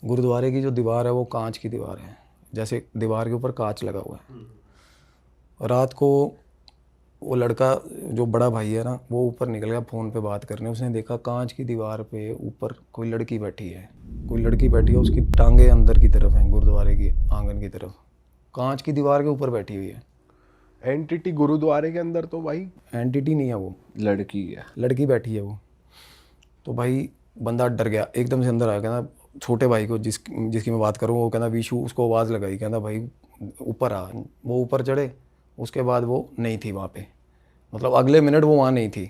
गुरुद्वारे की जो दीवार है वो कांच की दीवार है, जैसे दीवार के ऊपर कांच लगा हुआ है। रात को वो लड़का जो बड़ा भाई है ना, वो ऊपर निकल गया फ़ोन पे बात करने। उसने देखा कांच की दीवार पे ऊपर कोई लड़की बैठी है, कोई लड़की बैठी है, उसकी टांगे अंदर की तरफ हैं, गुरुद्वारे की आंगन की तरफ, कांच की दीवार के ऊपर बैठी हुई है। एंटिटी गुरुद्वारे के अंदर तो भाई एंटिटी नहीं है वो, लड़की है। लड़की बैठी है वो। तो भाई बंदा डर गया, एकदम से अंदर आया, कहना छोटे भाई को जिसकी मैं बात करूँ, वो कहना विशु, उसको आवाज़ लगाई, कहना भाई ऊपर आ। वो ऊपर चढ़े, उसके बाद वो नहीं थी वहाँ पे, मतलब अगले मिनट वो वहाँ नहीं थी।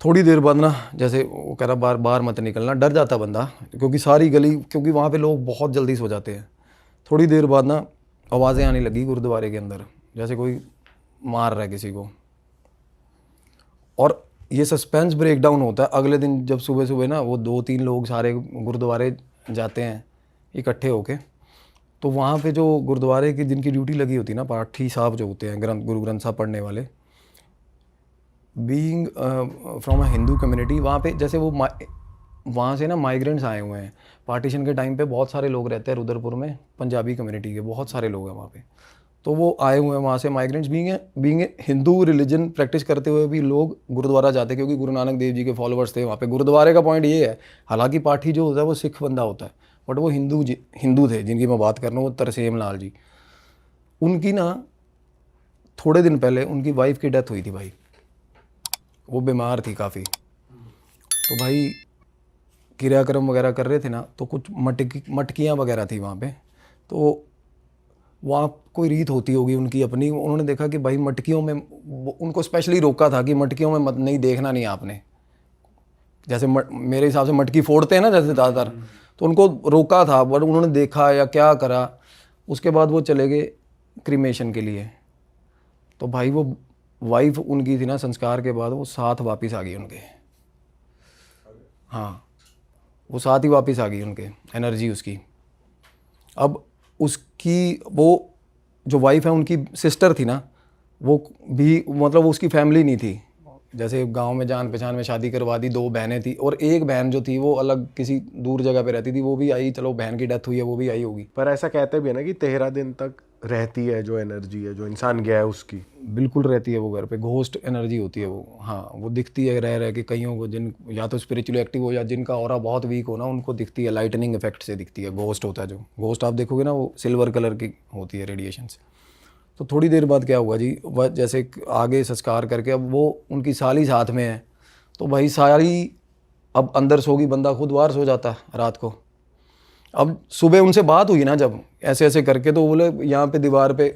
थोड़ी देर बाद ना, जैसे वो कह रहा बार बार मत निकलना, डर जाता बंदा, क्योंकि सारी गली, क्योंकि वहाँ पे लोग बहुत जल्दी सो जाते हैं। थोड़ी देर बाद ना आवाज़ें आने लगी गुरुद्वारे के अंदर, जैसे कोई मार रहा है किसी को। और ये सस्पेंस ब्रेक डाउन होता है अगले दिन, जब सुबह सुबह ना वो 2-3 लोग सारे गुरुद्वारे जाते हैं इकट्ठे होके। तो वहाँ पे जो गुरुद्वारे की जिनकी ड्यूटी लगी होती है ना, पाठी साहब जो होते हैं, गुरु ग्रंथ साहब पढ़ने वाले, being from a Hindu community, वहाँ पे जैसे वो वहाँ से ना माइग्रेंट्स आए हुए हैं। पार्टीशन के टाइम पे बहुत सारे लोग रहते हैं रुद्रपुर में, पंजाबी कम्युनिटी के बहुत सारे लोग हैं वहाँ पे। तो वो आए हुए हैं वहाँ से migrants, being Hindu religion practice करते हुए भी लोग गुरुद्वारा जाते हैं, क्योंकि गुरु नानक देव जी के फॉलोअर्स थे वहाँ पे। गुरुद्वारे का पॉइंट ये है, हालांकि पाठी जो होता है वो सिख बंदा होता है, बट वो हिंदू थे जिनकी मैं बात कर रहा हूँ, वो तरसेम लाल जी। उनकी ना थोड़े दिन पहले उनकी वाइफ की डेथ हुई थी भाई, वो बीमार थी काफ़ी। तो भाई क्रियाक्रम वगैरह कर रहे थे ना, तो कुछ मटकियाँ वगैरह थी वहाँ पे। तो वहाँ कोई रीत होती होगी उनकी अपनी, उन्होंने देखा कि भाई मटकियों में, उनको स्पेशली रोका था कि मटकियों में मत, नहीं देखना नहीं आपने। जैसे मेरे हिसाब से मटकी फोड़ते हैं ना जैसे ज़्यादातर, तो उनको रोका था, बट उन्होंने देखा या क्या करा, उसके बाद वो चले गए क्रीमेशन के लिए। तो भाई वो वाइफ उनकी थी ना, संस्कार के बाद वो साथ वापस आ गई उनके। हाँ, वो साथ ही वापस आ गई उनके, एनर्जी उसकी। अब उसकी वो जो वाइफ है, उनकी सिस्टर थी ना, वो भी मतलब वो उसकी फैमिली नहीं थी। जैसे गांव में जान पहचान में शादी करवा दी, 2 बहनें थी, और एक बहन जो थी वो अलग किसी दूर जगह पे रहती थी, वो भी आई। चलो बहन की डेथ हुई है, वो भी आई होगी। पर ऐसा कहते भी है ना कि 13 दिन तक रहती है जो एनर्जी है, जो इंसान गया है उसकी। बिल्कुल रहती है वो घर पे, घोस्ट एनर्जी होती है वो। हाँ, वो दिखती है रह रह के कईयों को, जिन या तो स्पिरिचुअली एक्टिव हो या जिनका ऑरा बहुत वीक हो ना, उनको दिखती है, लाइटनिंग इफेक्ट से दिखती है। घोस्ट होता है जो घोस्ट, आप देखोगे ना, वो सिल्वर कलर की होती है रेडिएशंस। तो थोड़ी देर बाद क्या हुआ जी, वह जैसे आगे संस्कार करके, अब वो उनकी साली साथ में है, तो भाई साली अब अंदर सोगी, बंदा खुद बाहर सो जाता है रात को। अब सुबह उनसे बात हुई ना जब ऐसे ऐसे करके, तो बोले यहाँ पे दीवार पे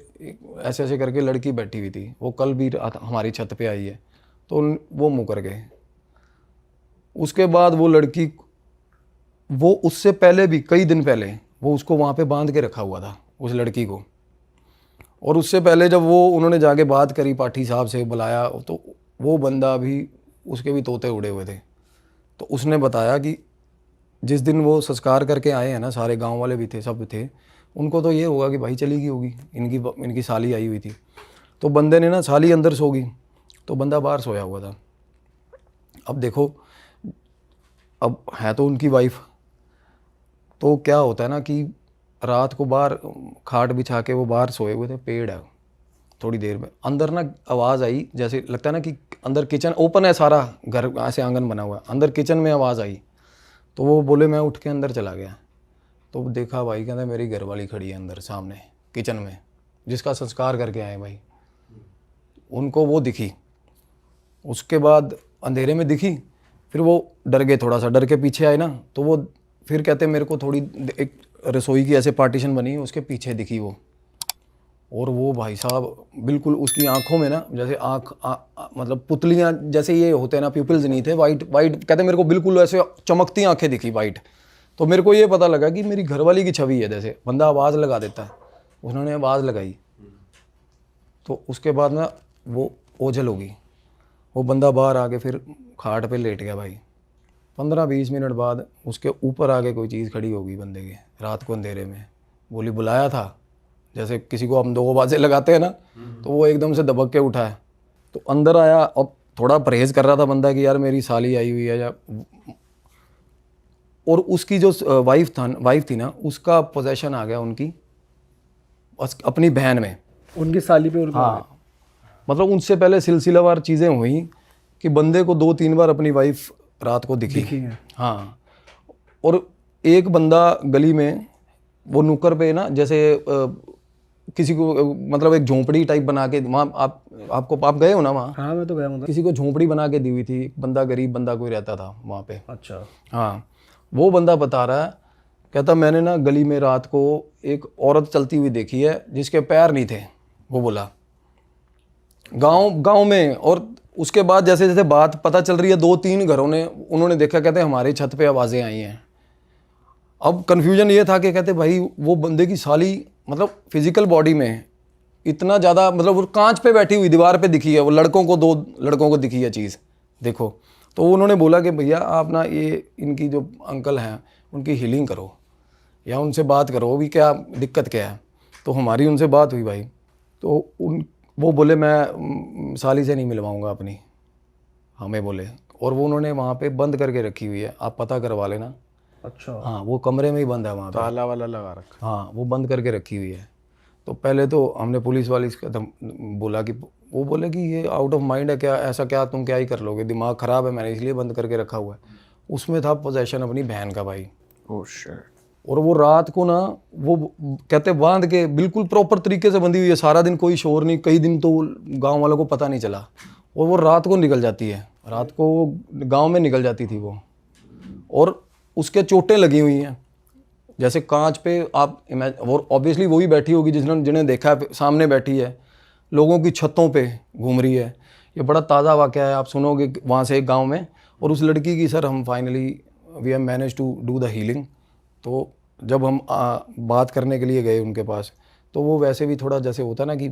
ऐसे ऐसे करके लड़की बैठी हुई थी, वो कल भी हमारी छत पे आई है। तो वो मुकर गए। उसके बाद वो लड़की, वो उससे पहले भी कई दिन पहले वो उसको वहाँ पे बांध के रखा हुआ था, उस लड़की को। और उससे पहले जब वो उन्होंने जाके बात करी, पाठी साहब से बुलाया, तो वो बंदा भी, उसके भी तोते उड़े हुए थे। तो उसने बताया कि जिस दिन वो संस्कार करके आए हैं ना, सारे गांव वाले भी थे, सब थे, उनको तो ये होगा कि भाई चली गई होगी, इनकी साली आई हुई थी। तो बंदे ने ना, साली अंदर सो गई, तो बंदा बाहर सोया हुआ था। अब देखो, अब है तो उनकी वाइफ, तो क्या होता है ना कि रात को बाहर खाट बिछा के वो बाहर सोए हुए थे, पेड़ है। थोड़ी देर में अंदर ना आवाज़ आई, जैसे लगता है ना कि अंदर किचन ओपन है, सारा घर ऐसे आंगन बना हुआ है, अंदर किचन में आवाज़ आई। तो वो बोले मैं उठ के अंदर चला गया, तो देखा भाई, कहते मेरी घरवाली खड़ी है अंदर सामने किचन में, जिसका संस्कार करके आए भाई। उनको वो दिखी, उसके बाद अंधेरे में दिखी, फिर वो डर गए, थोड़ा सा डर के पीछे आए ना, तो वो फिर कहते मेरे को थोड़ी, एक रसोई की ऐसे पार्टीशन बनी, उसके पीछे दिखी वो। और वो भाई साहब बिल्कुल उसकी आंखों में ना, जैसे मतलब पुतलियाँ जैसे ये होते हैं ना, प्यूपिल्स नहीं थे, वाइट वाइट, कहते मेरे को बिल्कुल ऐसे चमकती आंखें दिखी वाइट। तो मेरे को ये पता लगा कि मेरी घरवाली की छवि है। जैसे बंदा आवाज़ लगा देता है, उन्होंने आवाज़ लगाई, तो उसके बाद ना वो ओझल होगी, वो बंदा बाहर आके फिर खाट पे लेट गया भाई। 15-20 मिनट बाद उसके ऊपर आके कोई चीज़ खड़ी होगी बंदे के, रात को अंधेरे में। बोली बुलाया था, जैसे किसी को हम 2 बातें लगाते हैं ना, तो वो एकदम से दबक के उठा है। तो अंदर आया, अब थोड़ा परहेज़ कर रहा था बंदा कि यार मेरी साली आई हुई है, या और उसकी जो वाइफ थी ना, उसका पोजेशन आ गया उनकी अपनी बहन में। उनकी साली पे उनका हाँ, मतलब उनसे पहले सिलसिलावार चीज़ें हुई कि बंदे को 2-3 बार अपनी वाइफ रात को दिखी है। हाँ, और एक बंदा गली में वो नुक्कड़ पे ना, जैसे किसी को मतलब एक झोंपड़ी टाइप बना के वहाँ आप गए हो ना वहाँ? हाँ मैं तो गया हूँ। किसी को झोंपड़ी बना के दी हुई थी, एक बंदा गरीब बंदा कोई रहता था वहाँ पे। अच्छा। हाँ, वो बंदा बता रहा है, कहता मैंने ना गली में रात को एक औरत चलती हुई देखी है जिसके पैर नहीं थे। वो बोला गांव में, और उसके बाद जैसे जैसे बात पता चल रही है 2-3 घरों ने उन्होंने देखा, कहते हमारी छत पे आवाज़ें आई हैं। अब कन्फ्यूजन ये था कि कहते भाई वो बंदे की साली मतलब फिजिकल बॉडी में इतना ज़्यादा, मतलब वो कांच पे बैठी हुई दीवार पे दिखी है, वो 2 लड़कों को दिखी है चीज़, देखो। तो उन्होंने बोला कि भैया आप ना ये इनकी जो अंकल हैं उनकी हीलिंग करो या उनसे बात करो भी क्या दिक्कत क्या है। तो हमारी उनसे बात हुई भाई, तो वो बोले मैं साली से नहीं मिलवाऊंगा अपनी, हमें बोले। और वो उन्होंने वहाँ पे बंद करके रखी हुई है, आप पता करवा लेना। अच्छा। हाँ, वो कमरे में ही बंद है वहाँ पे, ताला वाला लगा रखा। हाँ, वो बंद करके रखी हुई है। तो पहले तो हमने पुलिस वाले बोला कि वो बोले कि ये आउट ऑफ माइंड है क्या, ऐसा क्या तुम क्या ही कर लोगे, दिमाग ख़राब है, मैंने इसलिए बंद करके रखा हुआ है। उसमें था पोजेशन अपनी बहन का भाई। Oh shit. और वो रात को ना वो कहते बांध के बिल्कुल प्रॉपर तरीके से बंधी हुई है, सारा दिन कोई शोर नहीं, कई दिन तो गांव वालों को पता नहीं चला। और वो रात को निकल जाती है, रात को गांव में निकल जाती थी वो, और उसके चोटें लगी हुई हैं जैसे कांच पे आप और ऑब्वियसली वही बैठी होगी जिन्हें देखा है, सामने बैठी है, लोगों की छतों पे घूम रही है। ये बड़ा ताज़ा वाक़या है, आप सुनोगे वहाँ से एक गाँव में। और उस लड़की की सर हम finally we have manage to do the healing. तो जब हम बात करने के लिए गए उनके पास, तो वो वैसे भी थोड़ा जैसे होता ना कि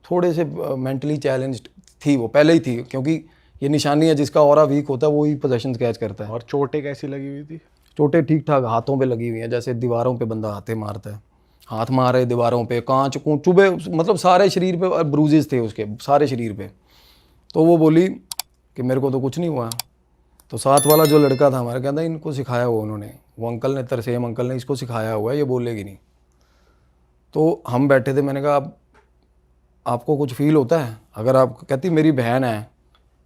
थोड़े से मेंटली चैलेंज्ड थी, वो पहले ही थी, क्योंकि ये निशानी है जिसका ऑरा वीक होता है वो ही पोजेशन कैच करता है। और चोटें कैसी लगी हुई थी? चोटें ठीक ठाक हाथों पे लगी हुई हैं, जैसे दीवारों पे बंदा हाथे मारता है, हाथ मार रहे दीवारों पे, कांच चुभे, मतलब सारे शरीर पे ब्रूजेस थे उसके, सारे शरीर पे। तो वो बोली कि मेरे को तो कुछ नहीं हुआ। तो साथ वाला जो लड़का था हमारा कहता इनको सिखाया हुआ उन्होंने, वो अंकल ने, तरसेम अंकल ने इसको सिखाया हुआ है, ये बोलेगी नहीं। तो हम बैठे थे, मैंने कहा आपको कुछ फील होता है? अगर आप, कहती मेरी बहन है,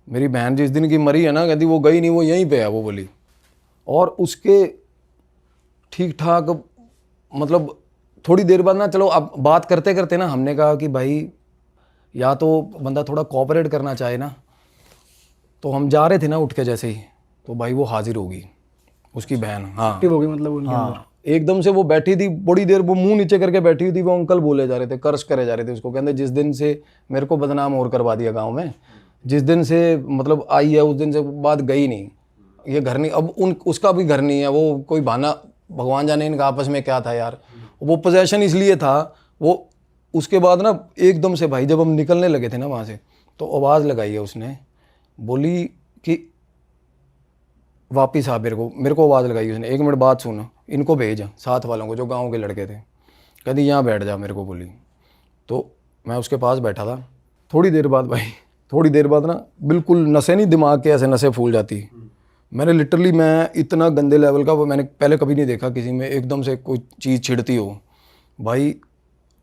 मेरी बहन जिस दिन की मरी है ना, कहती वो गई नहीं, वो यहीं पे है, वो बोली। और उसके ठीक ठाक मतलब थोड़ी देर बाद ना, चलो अब बात करते करते ना हमने कहा कि भाई या तो बंदा थोड़ा कोऑपरेट करना चाहे ना। तो हम जा रहे थे ना उठ के जैसे ही, तो भाई वो हाजिर होगी उसकी बहन। हाँ, एक्टिव हो गई मतलब उनके अंदर। हाँ, एकदम से वो बैठी थी बड़ी देर, वो मुंह नीचे करके बैठी हुई थी, वो अंकल बोले जा रहे थे, कर्ज करे जा रहे थे उसको, कहते जिस दिन से मेरे को बदनाम और करवा दिया गाँव में, जिस दिन से मतलब आई है उस दिन से बाद गई नहीं, ये घर नहीं, अब उसका भी घर नहीं है, वो कोई बहाना, भगवान जाने इनका आपस में क्या था यार। वो पोजेशन इसलिए था वो। उसके बाद ना एकदम से भाई जब हम निकलने लगे थे ना वहाँ से, तो आवाज़ लगाई है उसने, बोली कि वापिस आ, मेरे को आवाज़ लगाई उसने, 1 मिनट बात सुनो, इनको भेज साथ वालों को जो गाँव के लड़के थे, कहती यहाँ बैठ जा, मेरे को बोली। तो मैं उसके पास बैठा था। थोड़ी देर बाद भाई, थोड़ी देर बाद ना बिल्कुल नसें नहीं, दिमाग के ऐसे नसें फूल जाती। मैंने लिटरली, मैं इतना गंदे लेवल का वो मैंने पहले कभी नहीं देखा किसी में, एकदम से कोई चीज़ छिड़ती हो भाई।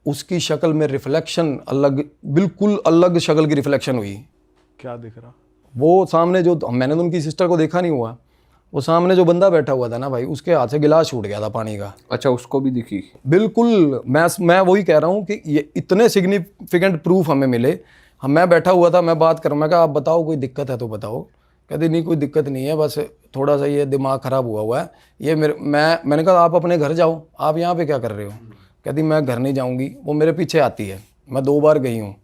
उसकी शक्ल में रिफ्लेक्शन अलग, बिल्कुल अलग शक्ल की रिफ्लेक्शन हुई। क्या दिख रहा? वो सामने जो, मैंने तो उनकी सिस्टर को देखा नहीं हुआ, वो सामने जो बंदा बैठा हुआ था ना भाई, उसके हाथ से गिलास छूट गया था पानी का। अच्छा, उसको भी दिखी? बिल्कुल, मैं वही कह रहा हूँ कि ये इतने सिग्निफिकेंट प्रूफ हमें मिले। मैं बैठा हुआ था, मैं बात करूँ, मैं कहा आप बताओ कोई दिक्कत है तो बताओ। कहती नहीं कोई दिक्कत नहीं है, बस थोड़ा सा ये दिमाग ख़राब हुआ है ये मैंने कहा आप अपने घर जाओ, आप यहाँ पे क्या कर रहे हो? कहती मैं घर नहीं जाऊँगी, वो मेरे पीछे आती है, मैं 2 बार गई हूँ,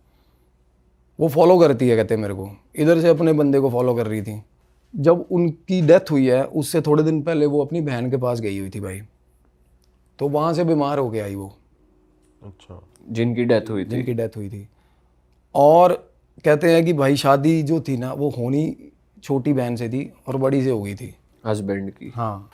वो फॉलो करती है, कहते मेरे को, इधर से अपने बंदे को फॉलो कर रही थी। जब उनकी डेथ हुई है उससे थोड़े दिन पहले वो अपनी बहन के पास गई हुई थी भाई, तो वहाँ से बीमार हो के आई वो। अच्छा, जिनकी डेथ हुई थी? जिनकी डेथ हुई थी। और कहते हैं कि भाई शादी जो थी ना वो होनी छोटी बहन से थी और बड़ी से हो गई थी, हस्बैंड की। हाँ,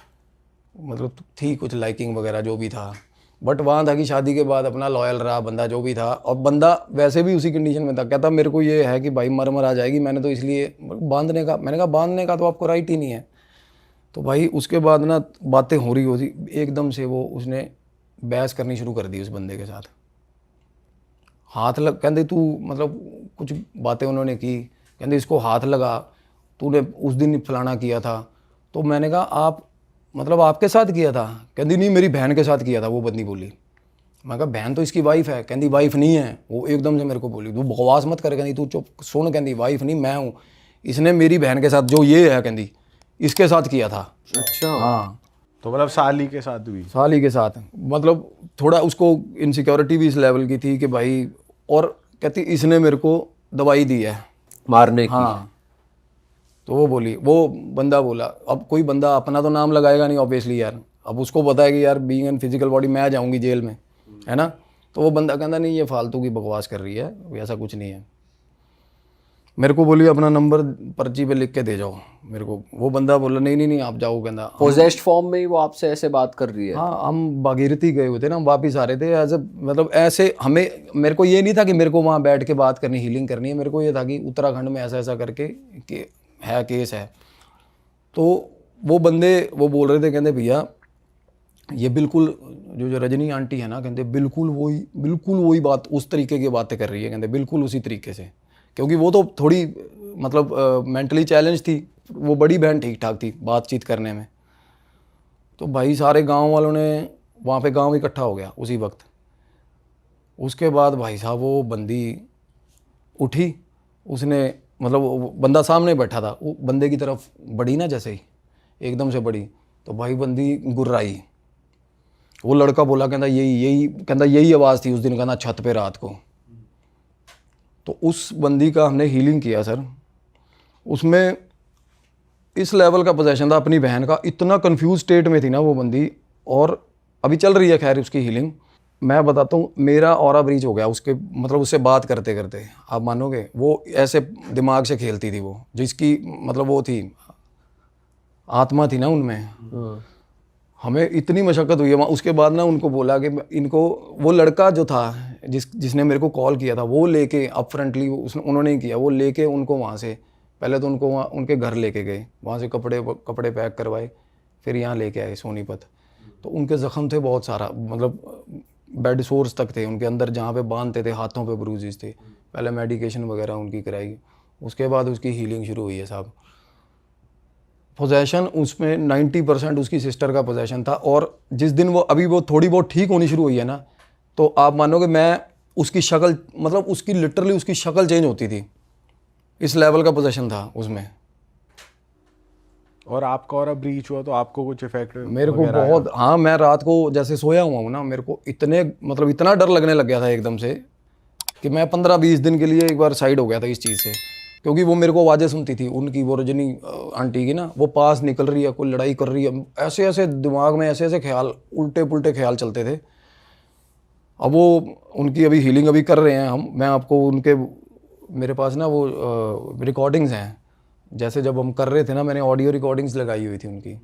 मतलब थी कुछ लाइकिंग वगैरह जो भी था, बट वहाँ था कि शादी के बाद अपना लॉयल रहा बंदा जो भी था, और बंदा वैसे भी उसी कंडीशन में था। कहता मेरे को ये है कि भाई मर आ जाएगी, मैंने तो इसलिए बांधने का, मैंने कहा बांधने का तो आपको राइट ही नहीं है। तो भाई उसके बाद ना बातें हो रही होती, एकदम से वो उसने बहस करनी शुरू कर दी उस बंदे के साथ। हाथ लग, कहते तू मतलब कुछ बातें उन्होंने की, कहते इसको हाथ लगा, तूने उस दिन फलाना किया था। तो मैंने कहा आप मतलब आपके साथ किया था? कहती नहीं मेरी बहन के साथ किया था, वो बंदी बोली। मैं कहा बहन तो इसकी वाइफ है। कहती वाइफ नहीं है। वो एकदम से मेरे को बोली तू बकवास मत कर, कहती तू चुप सुन, कहती वाइफ नहीं मैं हूँ, इसने मेरी बहन के साथ जो ये है कहती इसके साथ किया था। अच्छा। हाँ तो मतलब साली के साथ हुई? साली के साथ। मतलब थोड़ा उसको इनसिक्योरिटी भी इस लेवल की थी कि भाई, और कहती इसने मेरे को दवाई दी है मारने की। हाँ। तो वो बोली, वो बंदा बोला, अब कोई बंदा अपना तो नाम लगाएगा नहीं ऑब्वियसली यार, अब उसको पता है कि यार बीइंग एन फिजिकल बॉडी मैं जाऊंगी जेल में, है ना। तो वो बंदा कहता नहीं ये फालतू की बकवास कर रही है, ऐसा कुछ नहीं है। मेरे को बोली अपना नंबर पर्ची पे लिख के दे जाओ मेरे को। वो बंदा बोला नहीं नहीं नहीं आप जाओ, कहता पोजेस्ड फॉर्म में ही वो आपसे ऐसे बात कर रही है? हाँ हम भागीरथी गए हुए थे ना, हम वापिस आ रहे थे एज मतलब ऐसे हमें, मेरे को ये नहीं था कि मेरे को वहाँ बैठ के बात करनी, हीलिंग करनी है। मेरे को ये था कि उत्तराखंड में ऐसा ऐसा करके कि है केस है। तो वो बंदे वो बोल रहे थे, कहते भैया ये बिल्कुल जो रजनी आंटी है ना, कहते बिल्कुल वही बात, उस तरीके की बातें कर रही है, कहते बिल्कुल उसी तरीके से। क्योंकि वो तो थोड़ी मतलब मेंटली चैलेंज थी, वो बड़ी बहन ठीक ठाक थी बातचीत करने में। तो भाई सारे गांव वालों ने वहाँ पे गांव इकट्ठा हो गया उसी वक्त। उसके बाद भाई साहब वो बंदी उठी, उसने मतलब वो बंदा सामने बैठा था, वो बंदे की तरफ बढ़ी ना, जैसे ही एकदम से बढ़ी तो भाई बंदी गुर्राई। वो लड़का बोला कहता यही आवाज़ थी उस दिन, कहता छत पे रात को। तो उस बंदी का हमने हीलिंग किया सर। उसमें इस लेवल का पोजेशन था अपनी बहन का, इतना कंफ्यूज स्टेट में थी ना वो बंदी, और अभी चल रही है खैर उसकी हीलिंग। मैं बताता हूँ, मेरा ऑरा ब्रीच हो गया उसके, मतलब उससे बात करते करते, आप मानोगे वो ऐसे दिमाग से खेलती थी वो, जिसकी मतलब वो थी आत्मा थी ना उनमें। हमें इतनी मशक्क़त हुई है वहाँ। उसके बाद ना उनको बोला कि इनको, वो लड़का जो था जिसने मेरे को कॉल किया था, वो लेके अप फ्रंटली उन्होंने ही किया, वो लेके उनको वहाँ से, पहले तो उनको वहाँ उनके घर लेके गए, वहाँ से कपड़े पैक करवाए, फिर यहाँ लेके आए सोनीपत। तो उनके ज़ख़म थे बहुत सारा, मतलब बेड सोर्स तक थे उनके अंदर, जहाँ पे बांधते थे हाथों पे ब्रूजेस थे। पहले मेडिकेशन वगैरह उनकी कराई, उसके बाद उसकी हीलिंग शुरू हुई है साहब। पोजेशन उसमें 90% उसकी सिस्टर का पोजेशन था। और जिस दिन वो अभी वो थोड़ी बहुत ठीक होनी शुरू हुई है ना, तो आप मानोगे मैं उसकी शक्ल, मतलब उसकी लिटरली उसकी शक्ल चेंज होती थी, इस लेवल का पोजेशन था उसमें। और आपका और ब्रीच हुआ तो आपको कुछ इफेक्ट मेरे को बहुत, हाँ मैं रात को जैसे सोया हुआ हूँ ना, मेरे को इतना डर लगने लग गया था एकदम से कि मैं 15-20 दिन के लिए एक बार साइड हो गया था इस चीज़ से। क्योंकि वो मेरे को आवाज़ें सुनती थी उनकी, वो रजनी आंटी की ना, वो पास निकल रही है, कोई लड़ाई कर रही है, ऐसे ऐसे दिमाग में ऐसे ऐसे ख्याल, उल्टे पुल्टे ख्याल चलते थे। अब वो उनकी अभी हीलिंग अभी कर रहे हैं हम, मैं आपको उनके, मेरे पास ना वो रिकॉर्डिंग्स हैं, जैसे जब हम कर रहे थे ना, मैंने ऑडियो रिकॉर्डिंग्स लगाई हुई थी उनकी,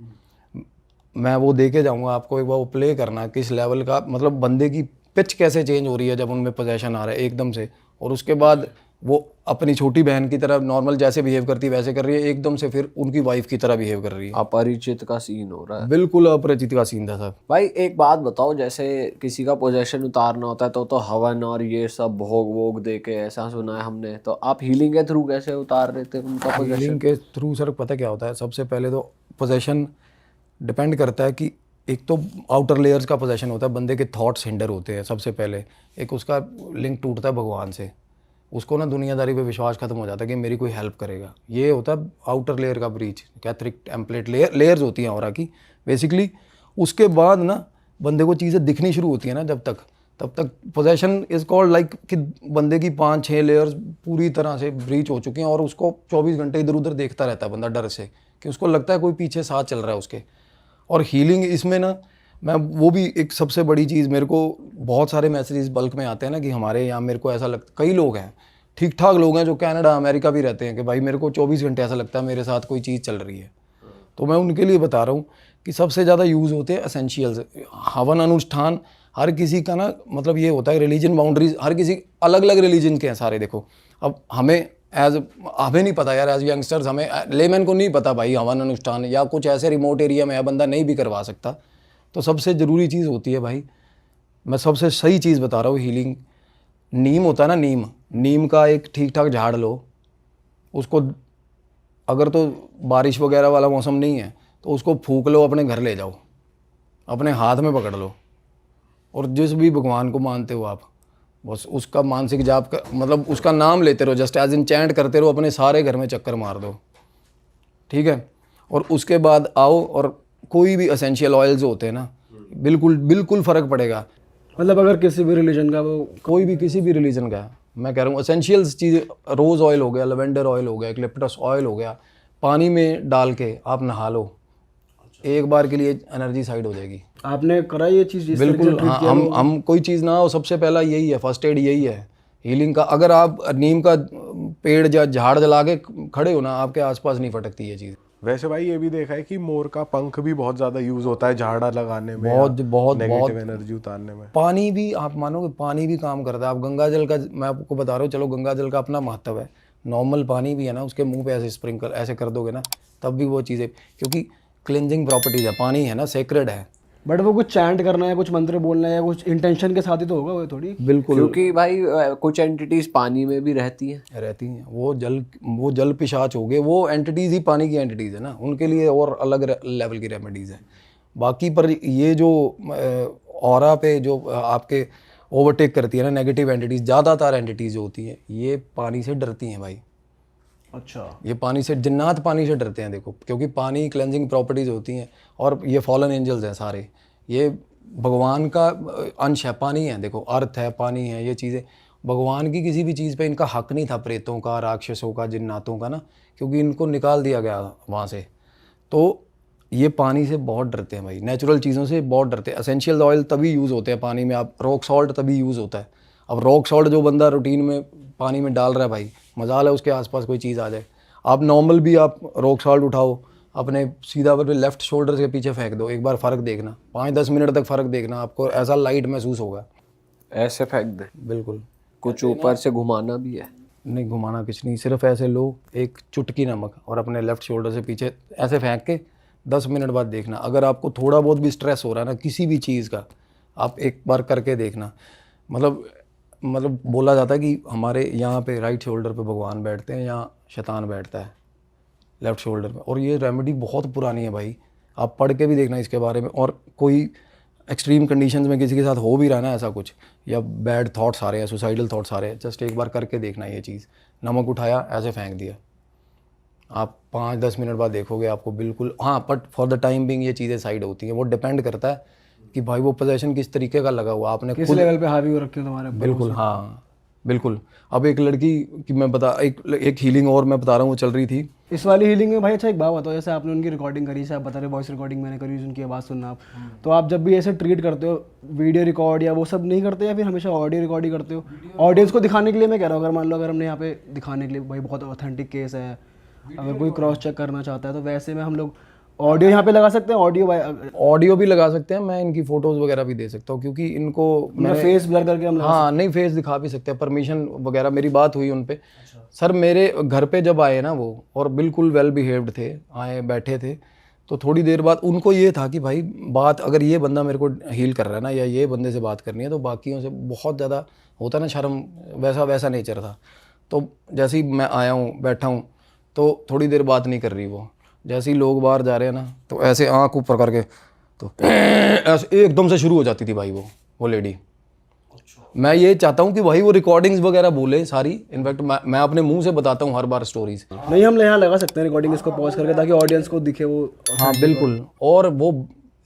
मैं वो दे के जाऊँगा आपको, एक बार वो प्ले करना किस लेवल का, मतलब बंदे की पिच कैसे चेंज हो रही है जब उनमें पोजेशन आ रहा है एकदम से। और उसके बाद वो अपनी छोटी बहन की तरह नॉर्मल जैसे बिहेव करती है वैसे कर रही है, एकदम से फिर उनकी वाइफ की तरह बिहेव कर रही है। अपरिचित का सीन हो रहा है। बिल्कुल अपरिचित का सीन था साहब। भाई एक बात बताओ, जैसे किसी का पोजेशन उतारना होता है तो हवन और ये सब भोग वोग दे के, ऐसा सुना है हमने, तो आप हीलिंग के थ्रू कैसे उतार रहे थे उनका पोजेशन? हीलिंग के थ्रू सर पता क्या होता है, सबसे पहले तो पोजेशन डिपेंड करता है कि एक तो आउटर लेयर्स का पोजेशन होता है, बंदे के थॉट्स हिंडर होते हैं सबसे पहले, एक उसका लिंक टूटता है भगवान से, उसको ना दुनियादारी पे विश्वास खत्म हो जाता है कि मेरी कोई हेल्प करेगा। ये होता है आउटर लेयर का ब्रीच, कैथरिक टेम्पलेट लेयर्स होती हैं ऑरा की बेसिकली। उसके बाद ना बंदे को चीज़ें दिखनी शुरू होती है ना, तब तक पोजेशन इज़ कॉल्ड लाइक कि बंदे की 5-6 लेयर्स पूरी तरह से ब्रीच हो चुकी हैं, और उसको 24 घंटे इधर उधर देखता रहता है बंदा डर से, कि उसको लगता है कोई पीछे साथ चल रहा है उसके। और हीलिंग इसमें ना, मैं वो भी एक सबसे बड़ी चीज़, मेरे को बहुत सारे मैसेजेस बल्क में आते हैं ना कि हमारे यहाँ, मेरे को ऐसा लगता, कई लोग हैं ठीक ठाक लोग हैं जो कनाडा अमेरिका भी रहते हैं, कि भाई मेरे को 24 घंटे ऐसा लगता है मेरे साथ कोई चीज़ चल रही है। तो मैं उनके लिए बता रहा हूँ कि सबसे ज़्यादा यूज़ होते हैं एसेंशियल्स, हवन अनुष्ठान। हर किसी का ना मतलब ये होता है रिलीजन बाउंड्रीज, हर किसी अलग अलग रिलीजन के हैं सारे। देखो अब हमें एज हमें नहीं पता यार, एज यंगस्टर्स हमें लेमैन को नहीं पता भाई हवन अनुष्ठान या कुछ ऐसे रिमोट एरिया में है बंदा नहीं भी करवा सकता। तो सबसे ज़रूरी चीज़ होती है भाई, मैं सबसे सही चीज़ बता रहा हूँ हीलिंग, नीम होता है ना, नीम का एक ठीक ठाक झाड़ लो, उसको अगर तो बारिश वगैरह वाला मौसम नहीं है तो उसको फूंक लो, अपने घर ले जाओ, अपने हाथ में पकड़ लो, और जिस भी भगवान को मानते हो आप बस उसका मानसिक जाप का मतलब उसका नाम लेते रहो, जस्ट एज इन चैंट करते रहो, अपने सारे घर में चक्कर मार दो, ठीक है। और उसके बाद आओ और कोई भी एसेंशियल ऑयल्स होते हैं ना, बिल्कुल फ़र्क पड़ेगा। मतलब अगर किसी भी रिलीजन का वो कोई भी किसी भी रिलीजन का मैं कह रहा हूँ, एसेंशियल्स चीज़ें, रोज़ ऑयल हो गया, लेवेंडर ऑयल हो गया, यूकलिप्टस ऑयल हो गया, पानी में डाल के आप नहा लो, एक बार के लिए एनर्जी साइड हो जाएगी। आपने करा ये चीज़? बिल्कुल हाँ, हम कोई चीज़ ना हो, सबसे पहला यही है, फर्स्ट एड यही है हीलिंग का। अगर आप नीम का पेड़ या झाड़ जला के खड़े हो ना, आपके आसपास नहीं फटकती ये चीज़। वैसे भाई ये भी देखा है कि मोर का पंख भी बहुत ज्यादा यूज होता है झाड़ा लगाने में, बहुत नेगेटिव एनर्जी उतारने में। पानी भी आप मानोगे, पानी भी काम करता है। आप गंगा जल का, मैं आपको बता रहा हूँ, चलो गंगा जल का अपना महत्व है, नॉर्मल पानी भी है ना, उसके मुंह पे ऐसे स्प्रिंकल ऐसे कर दोगे ना, तब भी वो चीज़ें, क्योंकि क्लिनजिंग प्रॉपर्टीज है, पानी है ना, सेक्रेड है। बट वो कुछ चैंट करना है, कुछ मंत्र बोलना है, या कुछ इंटेंशन के साथ ही तो होगा वो थोड़ी। बिल्कुल, क्योंकि भाई कुछ एंटिटीज पानी में भी रहती हैं। रहती हैं, वो जल पिशाच हो गए, वो एंटिटीज़ ही पानी की एंटिटीज़ है ना, उनके लिए और अलग लेवल की रेमेडीज़ है। बाकी पर ये जो ऑरा पे जो आपके ओवरटेक करती है ना नेगेटिव एंटिटीज़, ज़्यादातर एंटिटीज़ जो होती हैं ये पानी से डरती हैं भाई। अच्छा, ये पानी से, जिन्नात पानी से डरते हैं देखो, क्योंकि पानी क्लेंजिंग प्रॉपर्टीज़ होती हैं, और ये फॉलन एंजल्स हैं सारे, ये भगवान का अंश है, पानी है, देखो अर्थ है, पानी है, ये चीज़ें भगवान की किसी भी चीज़ पे इनका हक नहीं था, प्रेतों का, राक्षसों का, जिन्नातों का ना, क्योंकि इनको निकाल दिया गया वहाँ से। तो ये पानी से बहुत डरते हैं भाई, नेचुरल चीज़ों से बहुत डरते हैं। एसेंशियल ऑयल तभी यूज़ होते हैं पानी में, आप रॉक सॉल्ट तभी यूज़ होता है। अब रॉक सॉल्ट जो बंदा रूटीन में पानी में डाल रहा है भाई, मजाल है उसके आसपास कोई चीज़ आ जाए। आप नॉर्मल भी आप रॉक सॉल्ट उठाओ, अपने सीधा पर लेफ्ट शोल्डर के पीछे फेंक दो, एक बार फ़र्क देखना, 5-10 मिनट तक फ़र्क देखना, आपको ऐसा लाइट महसूस होगा। ऐसे फेंक दे, बिल्कुल, कुछ ऊपर से घुमाना भी है? नहीं घुमाना कुछ नहीं, सिर्फ ऐसे लो एक चुटकी नमक और अपने लेफ्ट शोल्डर से पीछे ऐसे फेंक के 10 मिनट बाद देखना। अगर आपको थोड़ा बहुत भी स्ट्रेस हो रहा है ना किसी भी चीज़ का, आप एक बार करके देखना। मतलब बोला जाता है कि हमारे यहाँ पे राइट शोल्डर पे भगवान बैठते हैं, यहाँ शैतान बैठता है लेफ्ट शोल्डर पे, और ये रेमेडी बहुत पुरानी है भाई, आप पढ़ के भी देखना इसके बारे में। और कोई एक्सट्रीम कंडीशंस में किसी के साथ हो भी रहा है ना ऐसा कुछ, या बैड थॉट्स आ रहे हैं, सुसाइडल थॉट्स आ रहे हैं, जस्ट एक बार करके देखना ये चीज़। नमक उठाया, ऐसे फेंक दिया, आप 5-10 मिनट बाद देखोगे आपको बिल्कुल, हाँ but for the time being ये चीज़ें साइड होती हैं। वो डिपेंड करता है कि भाई वो पोजेशन किस तरीके का लगा हुआ, आपने किस खुद लेवल पे हावी हो रखे हो तुम्हारे ऊपर। बिल्कुल, हाँ बिल्कुल। अब एक लड़की की मैं बता, एक हीलिंग और मैं बता रहा हूँ, वो चल रही थी इस वाली हीलिंग में भाई। अच्छा एक बात बताओ, जैसे आपने उनकी रिकॉर्डिंग करी, जैसे आप बता रहे वॉइस रिकॉर्डिंग मैंने करी, उनकी आवाज़ सुनना आप, तो आप जब भी ऐसे ट्रीट करते हो, वीडियो रिकॉर्ड या वो सब नहीं करते, या फिर हमेशा ऑडियो रिकॉर्ड ही करते हो? ऑडियंस को दिखाने के लिए मैं कह रहा हूँ, अगर मान लो अगर हमने यहाँ पे दिखाने के लिए भाई बहुत ऑथेंटिक केस है, अगर कोई क्रॉस चेक करना चाहता है, तो वैसे में हम लोग ऑडियो यहाँ पे लगा सकते हैं? ऑडियो भी लगा सकते हैं, मैं इनकी फ़ोटोज़ वगैरह भी दे सकता हूँ, क्योंकि इनको मैंने फेस ब्लर करके हम हाँ नहीं फेस दिखा भी सकते हैं, परमिशन वगैरह मेरी बात हुई उन पे। सर मेरे घर पे जब आए ना वो, और बिल्कुल वेल बिहेव्ड थे, आए बैठे थे, तो थोड़ी देर बाद उनको ये था कि भाई बात अगर ये बंदा मेरे को हील कर रहा है ना, या ये बंदे से बात करनी है, तो बाकियों से बहुत ज़्यादा होता ना शर्म, वैसा नेचर था। तो जैसे ही मैं आया हूँ, बैठा हूँ, तो थोड़ी देर बात नहीं कर रही वो। जैसे ही लोग बाहर जा रहे हैं ना, तो ऐसे आँख ऊपर करके तो ऐसे एकदम से शुरू हो जाती थी भाई वो लेडी। मैं ये चाहता हूँ कि भाई वो रिकॉर्डिंग्स वगैरह बोले सारी, इनफैक्ट मैं अपने मुंह से बताता हूँ हर बार स्टोरीज। नहीं, हम यहाँ लगा सकते हैं रिकॉर्डिंग, इसको पॉज करके, ताकि ऑडियंस को दिखे वो। हाँ बिल्कुल, और वो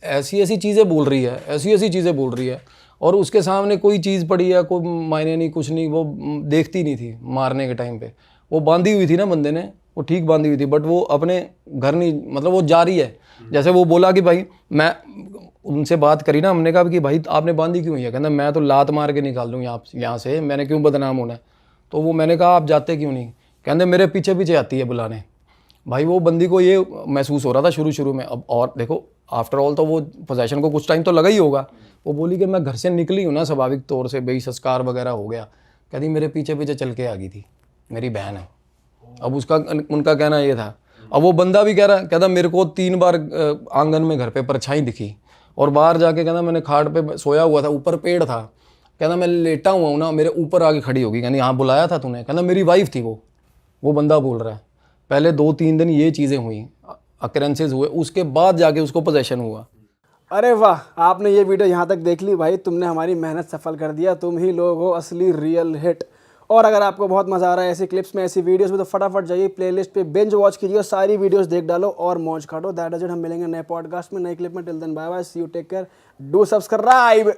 ऐसी चीज़ें बोल रही है, ऐसी चीज़ें बोल रही है, और उसके सामने कोई चीज़ पड़ी है, कोई मायने नहीं, कुछ नहीं, वो देखती नहीं थी। मारने के टाइम पे वो बांधी हुई थी ना बंदे ने, वो ठीक बांधी हुई थी, बट वो अपने घर नहीं, मतलब वो जा रही है। जैसे वो बोला कि भाई, मैं उनसे बात करी ना, हमने कहा कि भाई आपने बांधी क्यों है? कहना मैं तो लात मार के निकाल दूँ यहाँ से, मैंने क्यों बदनाम होना है? तो वो मैंने कहा आप जाते क्यों नहीं? कहते मेरे पीछे आती है बुलाने। भाई वो बंदी को ये महसूस हो रहा था शुरू में। अब और देखो, आफ्टर ऑल तो वो पोजेशन को कुछ टाइम तो लगा ही होगा। वो बोली कि मैं घर से निकली हूँ ना स्वाभाविक तौर से, बेई संस्कार वगैरह हो गया। कहती मेरे पीछे चल के आ गई थी, मेरी बहन है। अब उसका उनका कहना ये था। अब वो बंदा भी कहता मेरे को 3 बार आंगन में घर पे परछाई दिखी, और बाहर जाके कहना मैंने खाट पे सोया हुआ था, ऊपर पेड़ था, कहना मैं लेटा हुआ हूँ ना, मेरे ऊपर आके खड़ी होगी, कहनी हाँ बुलाया था तूने, कहना मेरी वाइफ थी वो बंदा बोल रहा है। पहले 2-3 दिन ये चीज़ें हुई, अकरेंसेज हुए, उसके बाद जाके उसको पोजेशन हुआ। अरे वाह, आपने ये वीडियो यहाँ तक देख ली भाई, तुमने हमारी मेहनत सफल कर दिया, तुम ही लोग हो असली रियल हिट। और अगर आपको बहुत मजा आ रहा है ऐसी क्लिप्स में, ऐसी वीडियोस में, तो फटाफट जाइए प्लेलिस्ट पे बिंज वॉच कीजिए, सारी वीडियोस देख डालो और मौज काटो। दैट इज इट, हम मिलेंगे नए पॉडकास्ट में, नए क्लिप में। Till then bye bye, see you, take care, do subscribe.